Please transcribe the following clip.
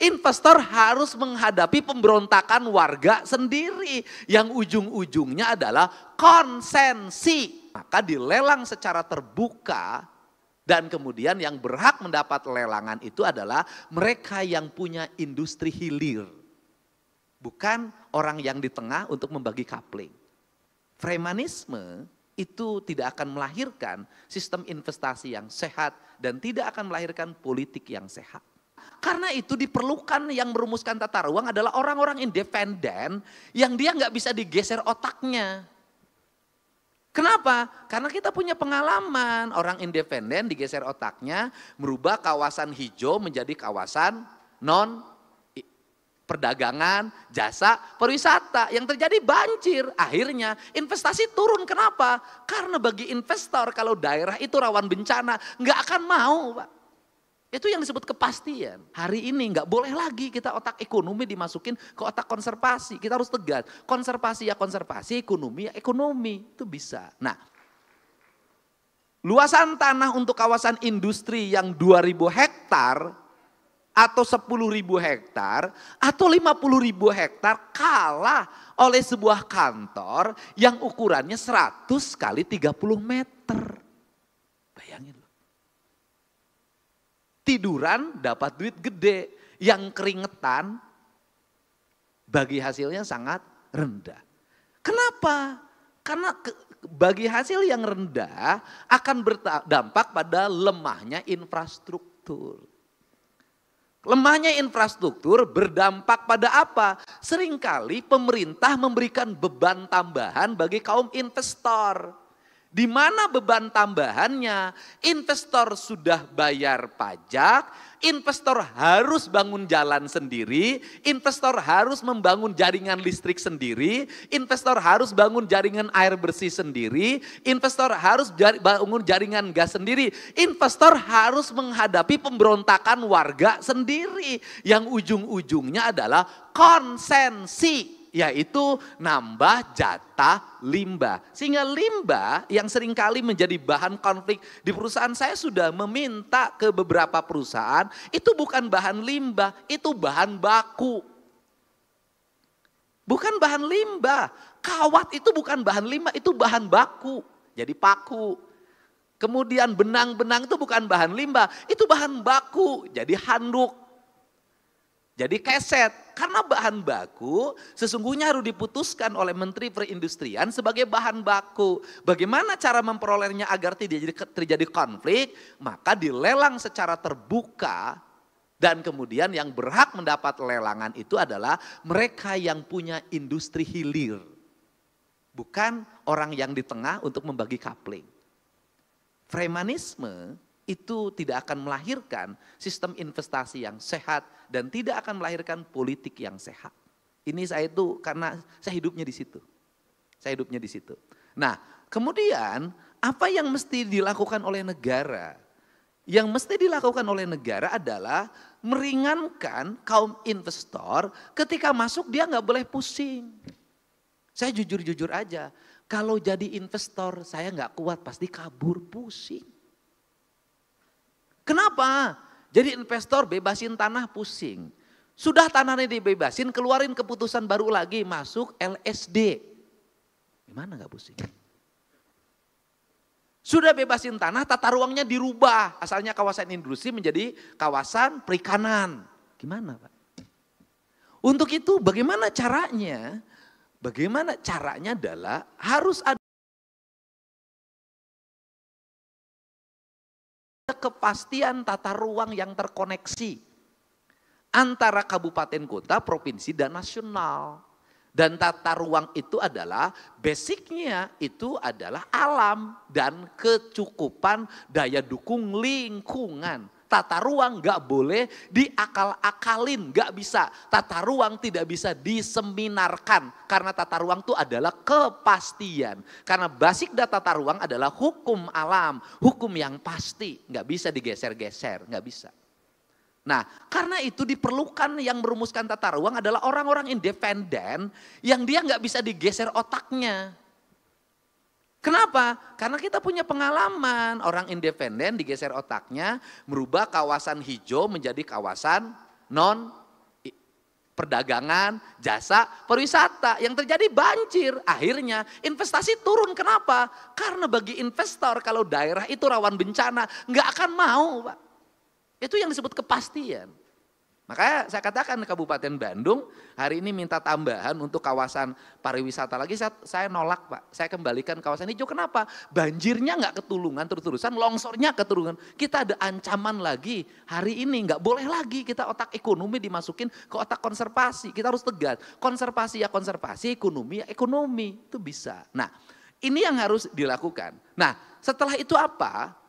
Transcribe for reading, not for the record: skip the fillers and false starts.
Investor harus menghadapi pemberontakan warga sendiri yang ujung-ujungnya adalah konsensi. Maka dilelang secara terbuka dan kemudian yang berhak mendapat lelangan itu adalah mereka yang punya industri hilir. Bukan orang yang di tengah untuk membagi kapling. Freemanisme itu tidak akan melahirkan sistem investasi yang sehat dan tidak akan melahirkan politik yang sehat. Karena itu diperlukan yang merumuskan tata ruang adalah orang-orang independen yang dia nggak bisa digeser otaknya. Kenapa? Karena kita punya pengalaman orang independen digeser otaknya merubah kawasan hijau menjadi kawasan non perdagangan, jasa, pariwisata. Yang terjadi banjir. Akhirnya investasi turun. Kenapa? Karena bagi investor kalau daerah itu rawan bencana, nggak akan mau, Pak. Itu yang disebut kepastian. Hari ini nggak boleh lagi kita otak ekonomi dimasukin ke otak konservasi. Kita harus tegas. Konservasi ya konservasi, ekonomi ya ekonomi. Itu bisa. Nah, luasan tanah untuk kawasan industri yang 2.000 hektar atau 10.000 hektar atau 50.000 hektar kalah oleh sebuah kantor yang ukurannya 100 kali 30 meter. Bayangin loh. Tiduran dapat duit gede, yang keringetan bagi hasilnya sangat rendah. Kenapa? Karena bagi hasil yang rendah akan berdampak pada lemahnya infrastruktur. Lemahnya infrastruktur berdampak pada apa? Seringkali pemerintah memberikan beban tambahan bagi kaum investor. Di mana beban tambahannya? Investor sudah bayar pajak, investor harus bangun jalan sendiri, investor harus membangun jaringan listrik sendiri, investor harus bangun jaringan air bersih sendiri, investor harus bangun jaringan gas sendiri, investor harus menghadapi pemberontakan warga sendiri yang ujung-ujungnya adalah konsensi. Yaitu nambah jatah limbah. Sehingga limbah yang seringkali menjadi bahan konflik di perusahaan, saya sudah meminta ke beberapa perusahaan, itu bukan bahan limbah, itu bahan baku. Bukan bahan limbah, kawat itu bukan bahan limbah, itu bahan baku. Jadi paku. Kemudian benang-benang itu bukan bahan limbah, itu bahan baku. Jadi handuk. Jadi keset, karena bahan baku sesungguhnya harus diputuskan oleh Menteri Perindustrian sebagai bahan baku. Bagaimana cara memperolehnya agar tidak terjadi konflik? Maka dilelang secara terbuka dan kemudian yang berhak mendapat lelangan itu adalah mereka yang punya industri hilir. Bukan orang yang di tengah untuk membagi kapling. Freemanisme itu tidak akan melahirkan sistem investasi yang sehat dan tidak akan melahirkan politik yang sehat. Ini saya itu karena saya hidupnya di situ. Saya hidupnya di situ. Nah, kemudian apa yang mesti dilakukan oleh negara? Yang mesti dilakukan oleh negara adalah meringankan kaum investor ketika masuk dia nggak boleh pusing. Saya jujur-jujur aja, kalau jadi investor saya nggak kuat pasti kabur pusing. Kenapa? Jadi investor bebasin tanah pusing. Sudah tanahnya dibebasin, keluarin keputusan baru lagi masuk LSD. Gimana gak pusing? Sudah bebasin tanah, tata ruangnya dirubah. Asalnya kawasan industri menjadi kawasan perikanan. Gimana Pak? Untuk itu bagaimana caranya? Bagaimana caranya adalah harus ada kepastian tata ruang yang terkoneksi antara kabupaten kota, provinsi dan nasional. Dan tata ruang itu adalah basicnya itu adalah alam dan kecukupan daya dukung lingkungan. Tata ruang gak boleh diakal-akalin, gak bisa. Tata ruang tidak bisa diseminarkan karena tata ruang itu adalah kepastian. Karena basic data tata ruang adalah hukum alam, hukum yang pasti, gak bisa digeser-geser, gak bisa. Nah, karena itu diperlukan yang merumuskan tata ruang adalah orang-orang independen yang dia gak bisa digeser otaknya. Kenapa? Karena kita punya pengalaman, orang independen digeser otaknya, merubah kawasan hijau menjadi kawasan non perdagangan, jasa, pariwisata. Yang terjadi banjir, akhirnya investasi turun. Kenapa? Karena bagi investor kalau daerah itu rawan bencana, nggak akan mau Pak. Itu yang disebut kepastian. Makanya saya katakan Kabupaten Bandung hari ini minta tambahan untuk kawasan pariwisata lagi, saya nolak Pak. Saya kembalikan kawasan hijau, kenapa? Banjirnya nggak ketulungan terus-terusan, longsornya ketulungan. Kita ada ancaman lagi hari ini, nggak boleh lagi kita otak ekonomi dimasukin ke otak konservasi. Kita harus tegas, konservasi ya konservasi, ekonomi ya ekonomi, itu bisa. Nah ini yang harus dilakukan. Nah setelah itu apa?